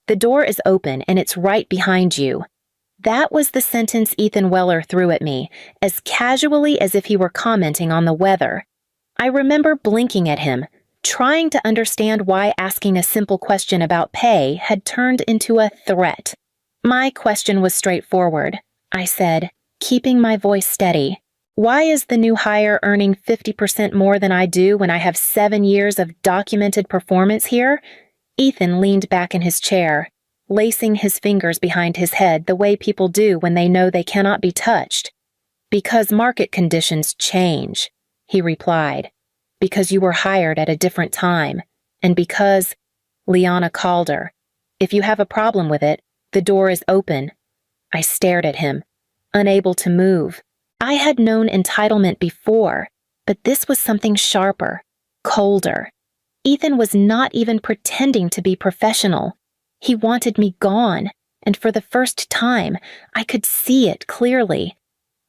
The door is open and it's right behind you. That was the sentence Ethan Weller threw at me, as casually as if he were commenting on the weather. I remember blinking at him, trying to understand why asking a simple question about pay had turned into a threat. My question was straightforward, I said, keeping my voice steady. Why is the new hire earning 50% more than I do when I have 7 years of documented performance here? Ethan leaned back in his chair, lacing his fingers behind his head the way people do when they know they cannot be touched. Because market conditions change, he replied. Because you were hired at a different time, and because, Liana Calder, if you have a problem with it, the door is open. I stared at him, unable to move. I had known entitlement before, but this was something sharper, colder. Ethan was not even pretending to be professional. He wanted me gone, and for the first time, I could see it clearly.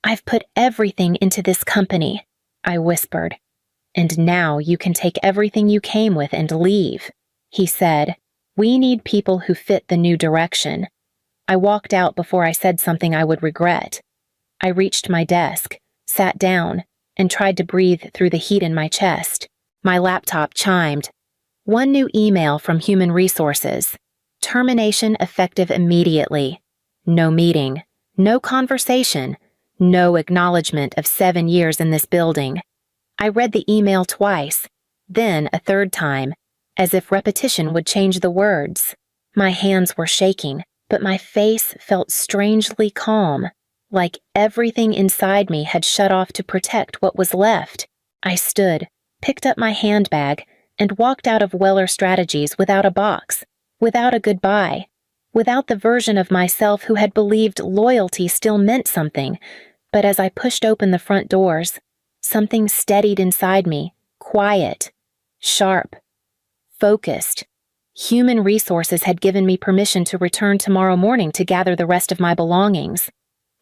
I've put everything into this company, I whispered. And now you can take everything you came with and leave, he said. We need people who fit the new direction. I walked out before I said something I would regret. I reached my desk, sat down, and tried to breathe through the heat in my chest. My laptop chimed. One new email from Human Resources. Termination effective immediately. No meeting, no conversation, no acknowledgement of 7 years in this building. I read the email twice, then a third time, as if repetition would change the words. My hands were shaking, but my face felt strangely calm, like everything inside me had shut off to protect what was left. I stood, picked up my handbag, and walked out of Weller Strategies without a box, without a goodbye, without the version of myself who had believed loyalty still meant something. But as I pushed open the front doors, something steadied inside me, quiet, sharp, focused. Human Resources had given me permission to return tomorrow morning to gather the rest of my belongings.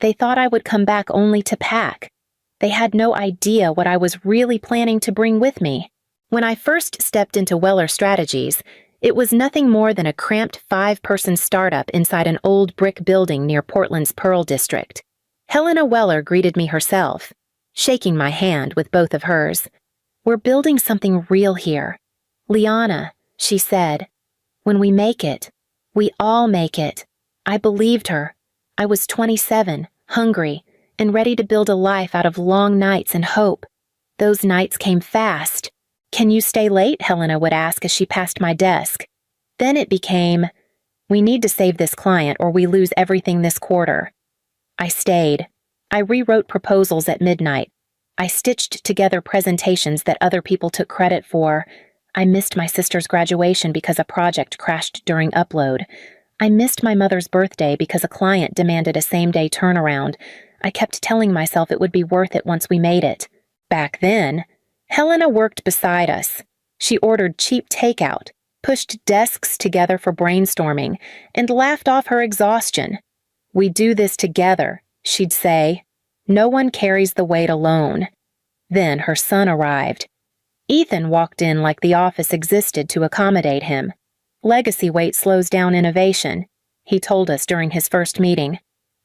They thought I would come back only to pack. They had no idea what I was really planning to bring with me. When I first stepped into Weller Strategies, it was nothing more than a cramped 5-person startup inside an old brick building near Portland's Pearl District. Helena Weller greeted me herself, shaking my hand with both of hers. We're building something real here. Liana, she said, when we make it, we all make it. I believed her. I was 27, hungry, and ready to build a life out of long nights and hope. Those nights came fast. Can you stay late? Helena would ask as she passed my desk. Then it became, we need to save this client or we lose everything this quarter. I stayed. I rewrote proposals at midnight. I stitched together presentations that other people took credit for. I missed my sister's graduation because a project crashed during upload. I missed my mother's birthday because a client demanded a same-day turnaround. I kept telling myself it would be worth it once we made it. Back then, Helena worked beside us. She ordered cheap takeout, pushed desks together for brainstorming, and laughed off her exhaustion. We do this together, she'd say. No one carries the weight alone. Then her son arrived. Ethan walked in like the office existed to accommodate him. Legacy weight slows down innovation, he told us during his first meeting.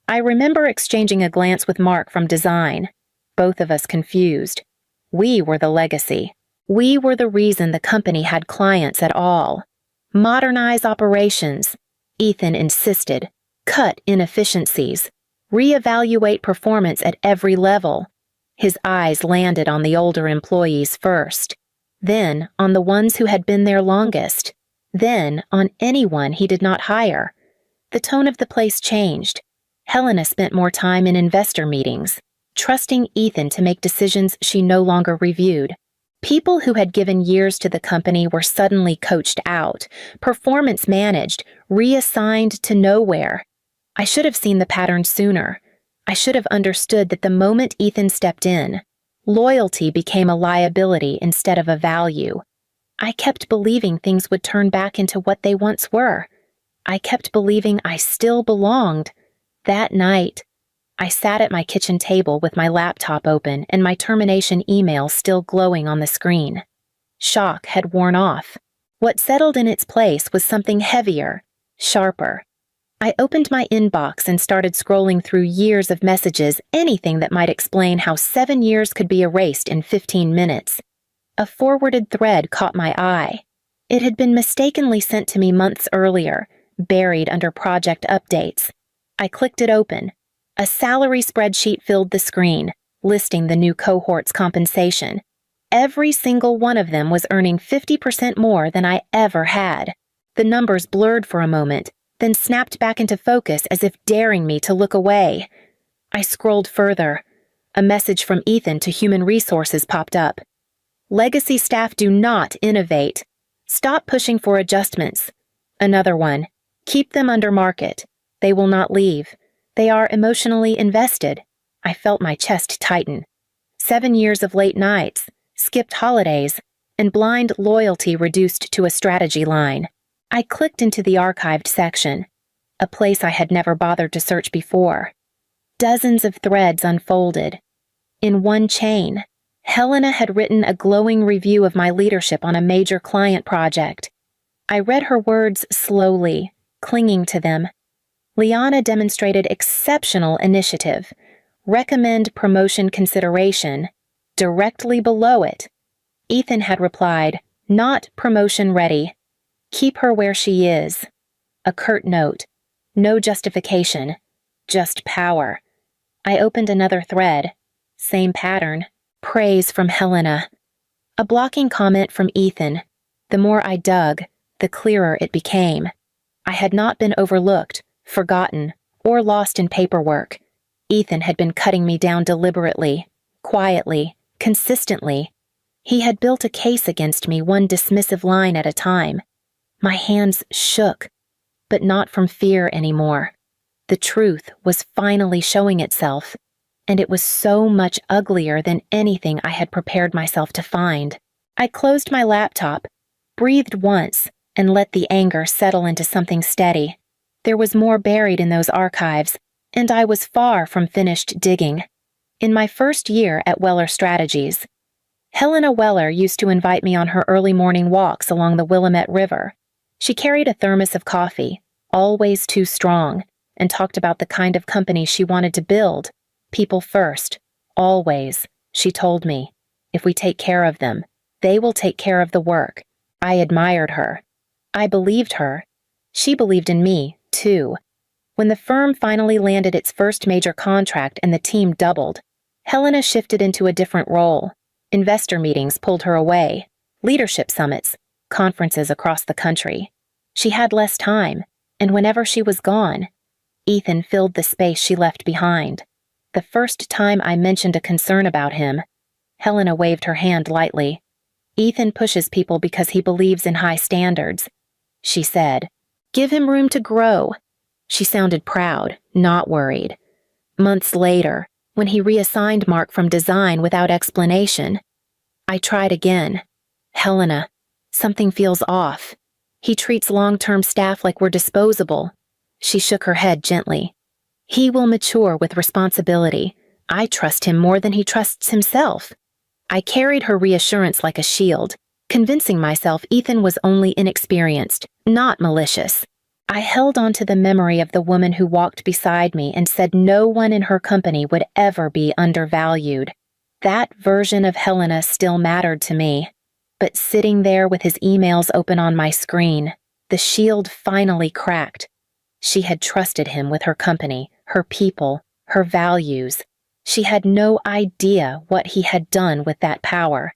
I remember exchanging a glance with Mark from design, both of us confused. We were the legacy. We were the reason the company had clients at all. Modernize operations, Ethan insisted. Cut inefficiencies. Reevaluate performance at every level. His eyes landed on the older employees first, then on the ones who had been there longest, then on anyone he did not hire. The tone of the place changed. Helena spent more time in investor meetings, trusting Ethan to make decisions she no longer reviewed. People who had given years to the company were suddenly coached out, performance managed, reassigned to nowhere. I should have seen the pattern sooner. I should have understood that the moment Ethan stepped in, loyalty became a liability instead of a value. I kept believing things would turn back into what they once were. I kept believing I still belonged. That night, I sat at my kitchen table with my laptop open and my termination email still glowing on the screen. Shock had worn off. What settled in its place was something heavier, sharper. I opened my inbox and started scrolling through years of messages, anything that might explain how 7 years could be erased in 15 minutes. A forwarded thread caught my eye. It had been mistakenly sent to me months earlier, buried under project updates. I clicked it open. A salary spreadsheet filled the screen, listing the new cohort's compensation. Every single one of them was earning 50% more than I ever had. The numbers blurred for a moment, then snapped back into focus as if daring me to look away. I scrolled further. A message from Ethan to Human Resources popped up. Legacy staff do not innovate. Stop pushing for adjustments. Another one. Keep them under market. They will not leave. They are emotionally invested. I felt my chest tighten. 7 years of late nights, skipped holidays, and blind loyalty reduced to a strategy line. I clicked into the archived section, a place I had never bothered to search before. Dozens of threads unfolded. In one chain, Helena had written a glowing review of my leadership on a major client project. I read her words slowly, clinging to them. Liana demonstrated exceptional initiative. Recommend promotion consideration. Directly below it, Ethan had replied, not promotion ready. Keep her where she is. A curt note. No justification. Just power. I opened another thread. Same pattern. Praise from Helena. A blocking comment from Ethan. The more I dug, the clearer it became. I had not been overlooked, forgotten, or lost in paperwork. Ethan had been cutting me down deliberately, quietly, consistently. He had built a case against me, one dismissive line at a time. My hands shook, but not from fear anymore. The truth was finally showing itself, and it was so much uglier than anything I had prepared myself to find. I closed my laptop, breathed once, and let the anger settle into something steady. There was more buried in those archives, and I was far from finished digging. In my first year at Weller Strategies, Helena Weller used to invite me on her early morning walks along the Willamette River. She carried a thermos of coffee, always too strong, and talked about the kind of company she wanted to build. People first, always, she told me. If we take care of them, they will take care of the work. I admired her. I believed her. She believed in me, too. When the firm finally landed its first major contract and the team doubled, Helena shifted into a different role. Investor meetings pulled her away, leadership summits, conferences across the country. She had less time, and whenever she was gone, Ethan filled the space she left behind. The first time I mentioned a concern about him, Helena waved her hand lightly. Ethan pushes people because he believes in high standards, she said. Give him room to grow. She sounded proud, not worried. Months later, when he reassigned Mark from design without explanation, I tried again. Helena, something feels off. He treats long-term staff like we're disposable. She shook her head gently. He will mature with responsibility. I trust him more than he trusts himself. I carried her reassurance like a shield, convincing myself Ethan was only inexperienced, not malicious. I held on to the memory of the woman who walked beside me and said no one in her company would ever be undervalued. That version of Helena still mattered to me. But sitting there with his emails open on my screen, the shield finally cracked. She had trusted him with her company, her people, her values. She had no idea what he had done with that power.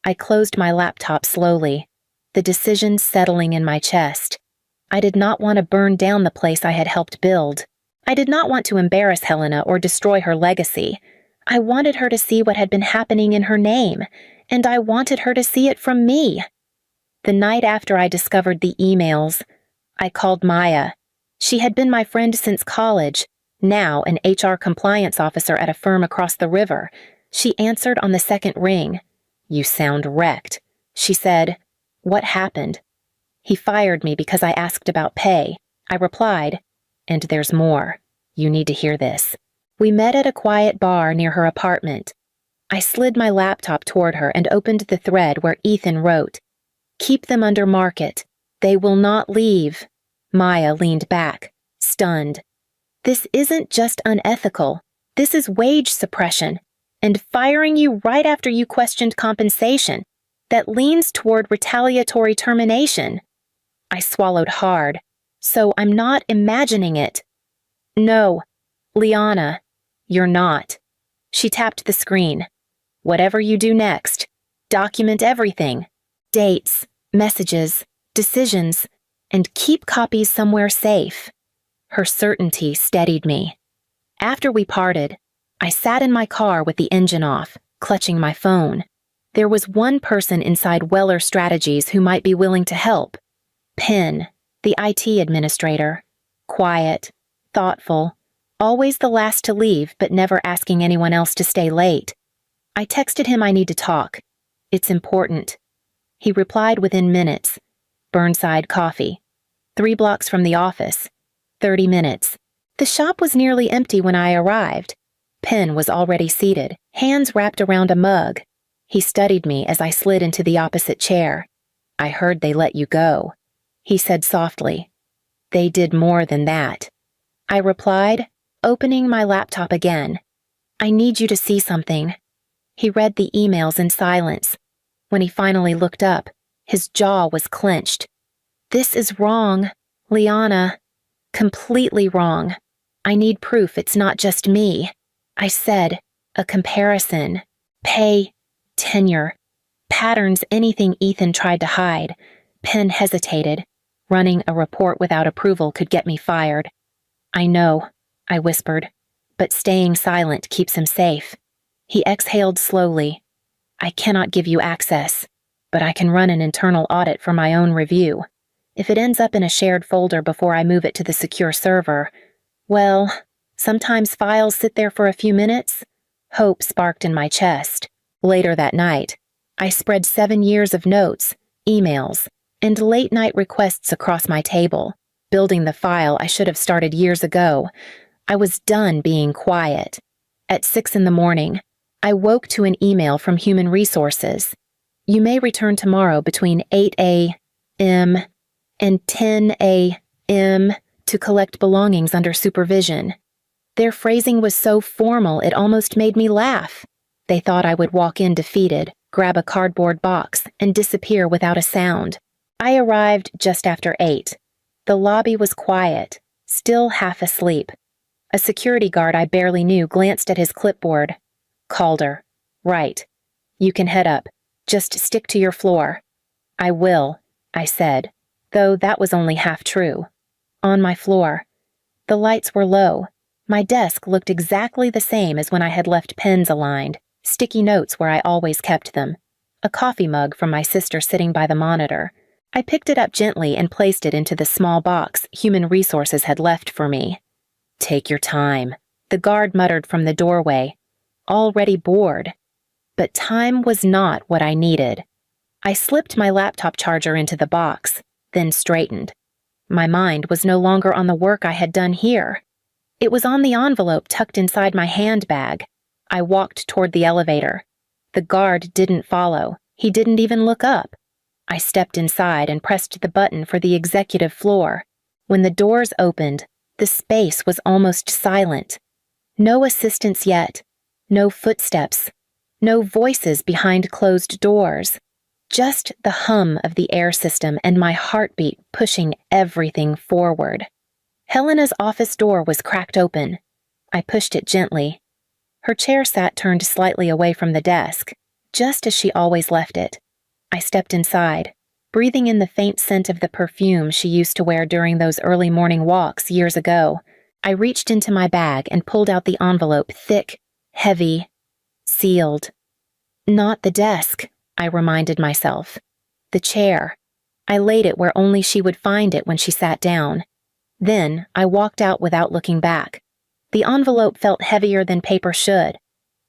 I closed my laptop slowly, the decision settling in my chest. I did not want to burn down the place I had helped build. I did not want to embarrass Helena or destroy her legacy. I wanted her to see what had been happening in her name, and I wanted her to see it from me. The night after I discovered the emails, I called Maya. She had been my friend since college, now an HR compliance officer at a firm across the river. She answered on the second ring. You sound wrecked, she said. What happened? He fired me because I asked about pay. I replied, and there's more. You need to hear this. We met at a quiet bar near her apartment. I slid my laptop toward her and opened the thread where Ethan wrote, Keep them under market. They will not leave. Maya leaned back, stunned. This isn't just unethical. This is wage suppression, and firing you right after you questioned compensation. That leans toward retaliatory termination. I swallowed hard. So I'm not imagining it. No, Liana, you're not. She tapped the screen. Whatever you do next, document everything. Dates, messages, decisions, and keep copies somewhere safe. Her certainty steadied me. After we parted, I sat in my car with the engine off, clutching my phone. There was one person inside Weller Strategies who might be willing to help. Penn, the IT administrator. Quiet, thoughtful, always the last to leave but never asking anyone else to stay late. I texted him I need to talk. It's important. He replied within minutes. Burnside Coffee. 3 blocks from the office. 30 minutes. The shop was nearly empty when I arrived. Penn was already seated, hands wrapped around a mug. He studied me as I slid into the opposite chair. I heard they let you go, he said softly. They did more than that. I replied, opening my laptop again. I need you to see something. He read the emails in silence. When he finally looked up, his jaw was clenched. This is wrong, Liana. Completely wrong. I need proof it's not just me. I said, a comparison. Pay, tenure, patterns, anything Ethan tried to hide. Penn hesitated. Running a report without approval could get me fired. I know, I whispered, but staying silent keeps him safe. He exhaled slowly. I cannot give you access, but I can run an internal audit for my own review. If it ends up in a shared folder before I move it to the secure server, well, sometimes files sit there for a few minutes. Hope sparked in my chest. Later that night, I spread 7 years of notes, emails, and late-night requests across my table, building the file I should have started years ago. I was done being quiet. At 6 a.m, I woke to an email from Human Resources. You may return tomorrow between 8 a.m. and 10 a.m. to collect belongings under supervision. Their phrasing was so formal it almost made me laugh. They thought I would walk in defeated, grab a cardboard box, and disappear without a sound. I arrived just after 8. The lobby was quiet, still half asleep. A security guard I barely knew glanced at his clipboard. Calder. Right. You can head up. Just stick to your floor. I will, I said, though that was only half true. On my floor. The lights were low. My desk looked exactly the same as when I had left pens aligned, sticky notes where I always kept them. A coffee mug from my sister sitting by the monitor. I picked it up gently and placed it into the small box Human Resources had left for me. Take your time, the guard muttered from the doorway. Already bored. But time was not what I needed. I slipped my laptop charger into the box, then straightened. My mind was no longer on the work I had done here. It was on the envelope tucked inside my handbag. I walked toward the elevator. The guard didn't follow. He didn't even look up. I stepped inside and pressed the button for the executive floor. When the doors opened, the space was almost silent. No assistants yet. No footsteps. No voices behind closed doors. Just the hum of the air system and my heartbeat pushing everything forward. Helena's office door was cracked open. I pushed it gently. Her chair sat turned slightly away from the desk, just as she always left it. I stepped inside, breathing in the faint scent of the perfume she used to wear during those early morning walks years ago. I reached into my bag and pulled out the envelope, thick, heavy, sealed. Not the desk, I reminded myself. The chair. I laid it where only she would find it when she sat down. Then I walked out without looking back. The envelope felt heavier than paper should.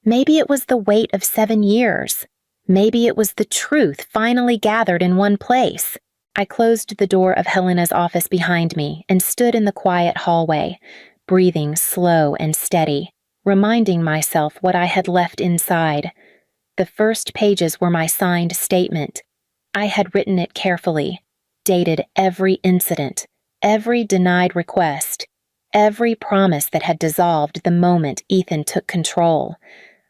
Maybe it was the weight of 7 years. Maybe it was the truth finally gathered in one place. I closed the door of Helena's office behind me and stood in the quiet hallway, breathing slow and steady, reminding myself what I had left inside. The first pages were my signed statement. I had written it carefully, dated every incident, Every denied request, every promise that had dissolved the moment Ethan took control.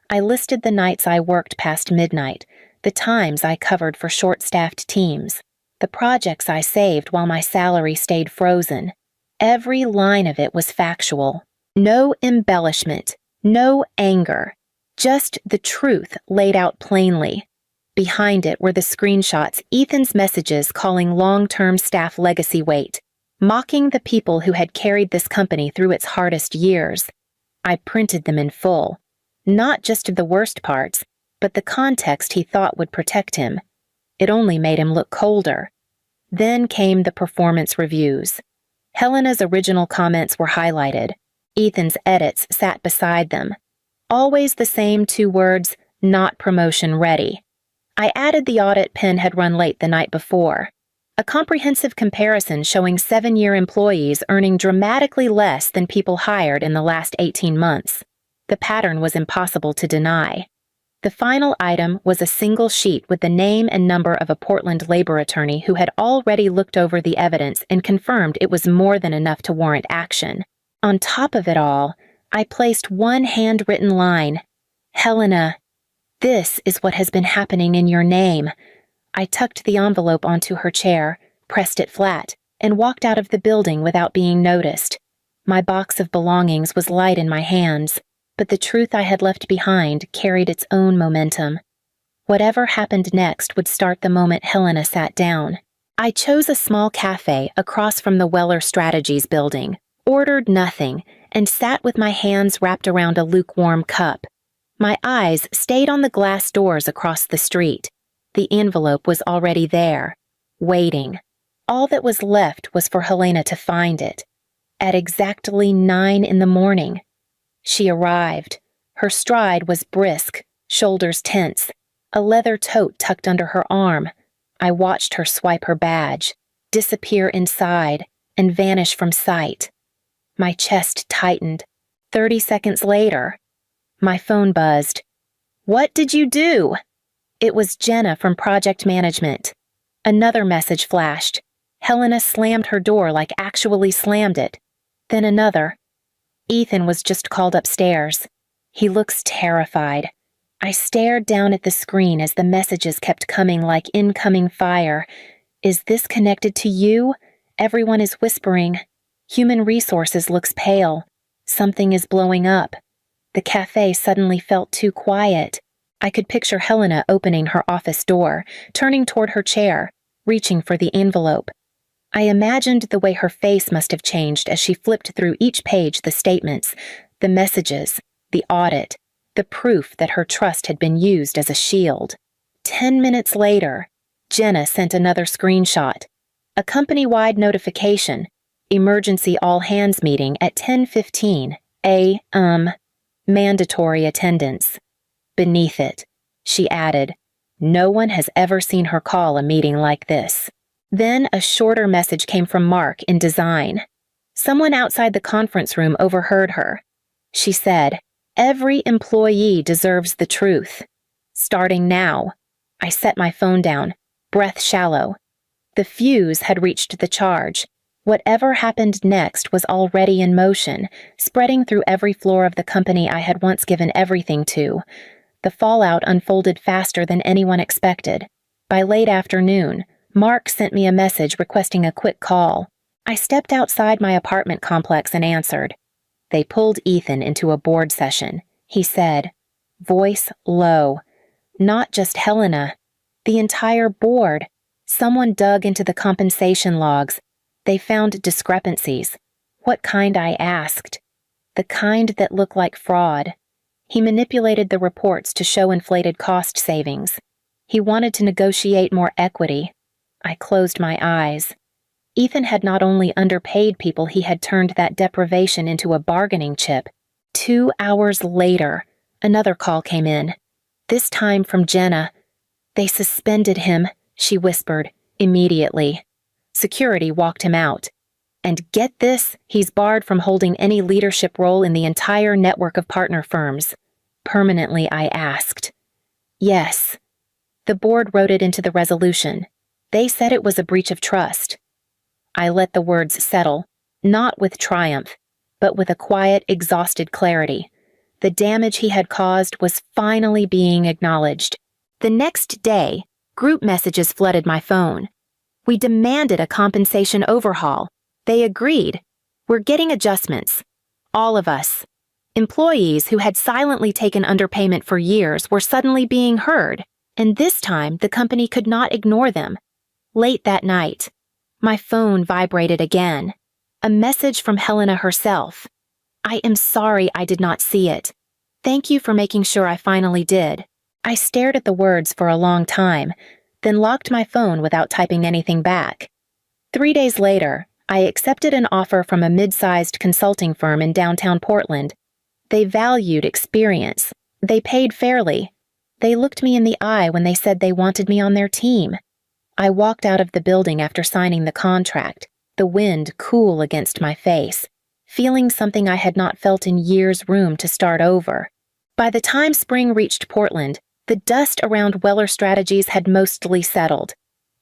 I listed the nights I worked past midnight, the times I covered for short-staffed teams, the projects I saved while my salary stayed frozen. Every line of it was factual. No embellishment, no anger, just the truth laid out plainly. Behind it were the screenshots, Ethan's messages calling long-term staff legacy weight, mocking the people who had carried this company through its hardest years. I printed them in full, not just the worst parts, but the context he thought would protect him. It only made him look colder. Then came the performance reviews. Helena's original comments were highlighted. Ethan's edits sat beside them. Always the same 2 words, not promotion ready. I added the audit Penn had run late the night before. A comprehensive comparison showing 7-year employees earning dramatically less than people hired in the last 18 months. The pattern was impossible to deny. The final item was a single sheet with the name and number of a Portland labor attorney who had already looked over the evidence and confirmed it was more than enough to warrant action. On top of it all, I placed one handwritten line. Helena, this is what has been happening in your name. I tucked the envelope onto her chair, pressed it flat, and walked out of the building without being noticed. My box of belongings was light in my hands, but the truth I had left behind carried its own momentum. Whatever happened next would start the moment Helena sat down. I chose a small cafe across from the Weller Strategies building, ordered nothing, and sat with my hands wrapped around a lukewarm cup. My eyes stayed on the glass doors across the street. The envelope was already there, waiting. All that was left was for Helena to find it. At exactly 9 in the morning. She arrived. Her stride was brisk, shoulders tense, a leather tote tucked under her arm. I watched her swipe her badge, disappear inside, and vanish from sight. My chest tightened. 30 seconds later, my phone buzzed. "What did you do?" It was Jenna from Project Management. Another message flashed. Helena slammed her door like actually slammed it. Then another. Ethan was just called upstairs. He looks terrified. I stared down at the screen as the messages kept coming like incoming fire. "Is this connected to you?" Everyone is whispering. "Human Resources looks pale. Something is blowing up." The cafe suddenly felt too quiet. I could picture Helena opening her office door, turning toward her chair, reaching for the envelope. I imagined the way her face must have changed as she flipped through each page, the statements, the messages, the audit, the proof that her trust had been used as a shield. 10 minutes later, Jenna sent another screenshot. A company-wide notification, emergency all-hands meeting at 10:15 a.m., mandatory attendance. Beneath it, she added, "No one has ever seen her call a meeting like this." Then a shorter message came from Mark in design. Someone outside the conference room overheard her. She said, "Every employee deserves the truth. Starting now." I set my phone down, breath shallow. The fuse had reached the charge. Whatever happened next was already in motion, spreading through every floor of the company I had once given everything to. The fallout unfolded faster than anyone expected. By late afternoon, Mark sent me a message requesting a quick call. I stepped outside my apartment complex and answered. They pulled Ethan into a board session. He said, voice low, "Not just Helena. The entire board. Someone dug into the compensation logs. They found discrepancies. What kind, I asked. The kind that looked like fraud. He manipulated the reports to show inflated cost savings. He wanted to negotiate more equity. I closed my eyes. Ethan had not only underpaid people, he had turned that deprivation into a bargaining chip. 2 hours later, another call came in. This time from Jenna. "They suspended him," she whispered, immediately. Security walked him out. "And get this, he's barred from holding any leadership role in the entire network of partner firms." Permanently, I asked. "Yes." The board wrote it into the resolution. They said it was a breach of trust. I let the words settle, not with triumph, but with a quiet, exhausted clarity. The damage he had caused was finally being acknowledged. The next day, group messages flooded my phone. We demanded a compensation overhaul. They agreed. We're getting adjustments. All of us. Employees who had silently taken underpayment for years were suddenly being heard, and this time the company could not ignore them. Late that night, my phone vibrated again. A message from Helena herself. I am sorry I did not see it. Thank you for making sure I finally did. I stared at the words for a long time, then locked my phone without typing anything back. 3 days later, I accepted an offer from a mid-sized consulting firm in downtown Portland. They valued experience. They paid fairly. They looked me in the eye when they said they wanted me on their team. I walked out of the building after signing the contract, the wind cool against my face, feeling something I had not felt in years' room to start over. By the time spring reached Portland, the dust around Weller Strategies had mostly settled.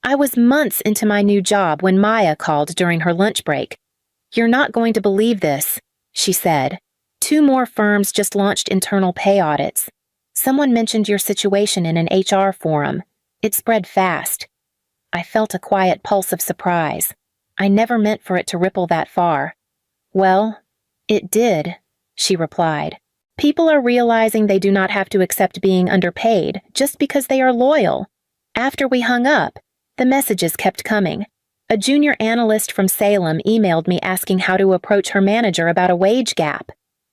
I was months into my new job when Maya called during her lunch break. "You're not going to believe this," she said. "2 more firms just launched internal pay audits. Someone mentioned your situation in an HR forum. It spread fast." I felt a quiet pulse of surprise. I never meant for it to ripple that far. "Well, it did," she replied. "People are realizing they do not have to accept being underpaid just because they are loyal." After we hung up, the messages kept coming. A junior analyst from Salem emailed me asking how to approach her manager about a wage gap.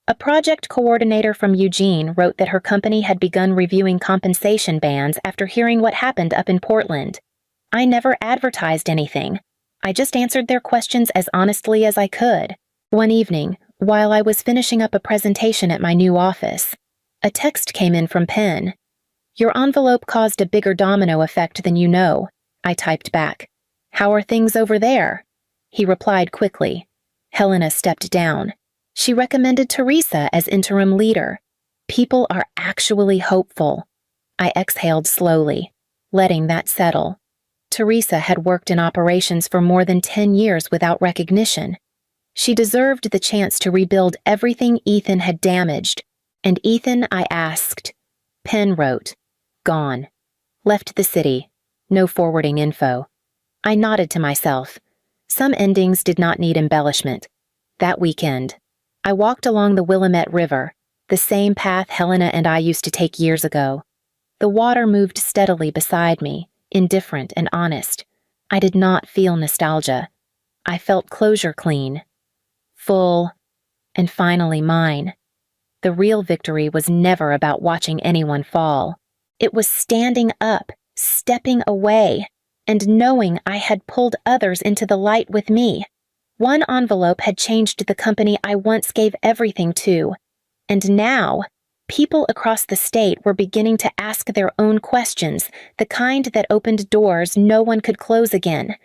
A project coordinator from Eugene wrote that her company had begun reviewing compensation bands after hearing what happened up in Portland. I never advertised anything. I just answered their questions as honestly as I could. One evening, while I was finishing up a presentation at my new office, a text came in from Penn. "Your envelope caused a bigger domino effect than you know," I typed back. "How are things over there?" He replied quickly. Helena stepped down. She recommended Teresa as interim leader. People are actually hopeful. I exhaled slowly, letting that settle. Teresa had worked in operations for more than 10 years without recognition. She deserved the chance to rebuild everything Ethan had damaged. And Ethan, I asked. Penn wrote, "Gone. Left the city. No forwarding info." I nodded to myself. Some endings did not need embellishment. That weekend, I walked along the Willamette River, the same path Helena and I used to take years ago. The water moved steadily beside me, indifferent and honest. I did not feel nostalgia. I felt closure clean, full, and finally mine. The real victory was never about watching anyone fall. It was standing up, stepping away, and knowing I had pulled others into the light with me. One envelope had changed the company I once gave everything to, and now people across the state were beginning to ask their own questions, the kind that opened doors no one could close again.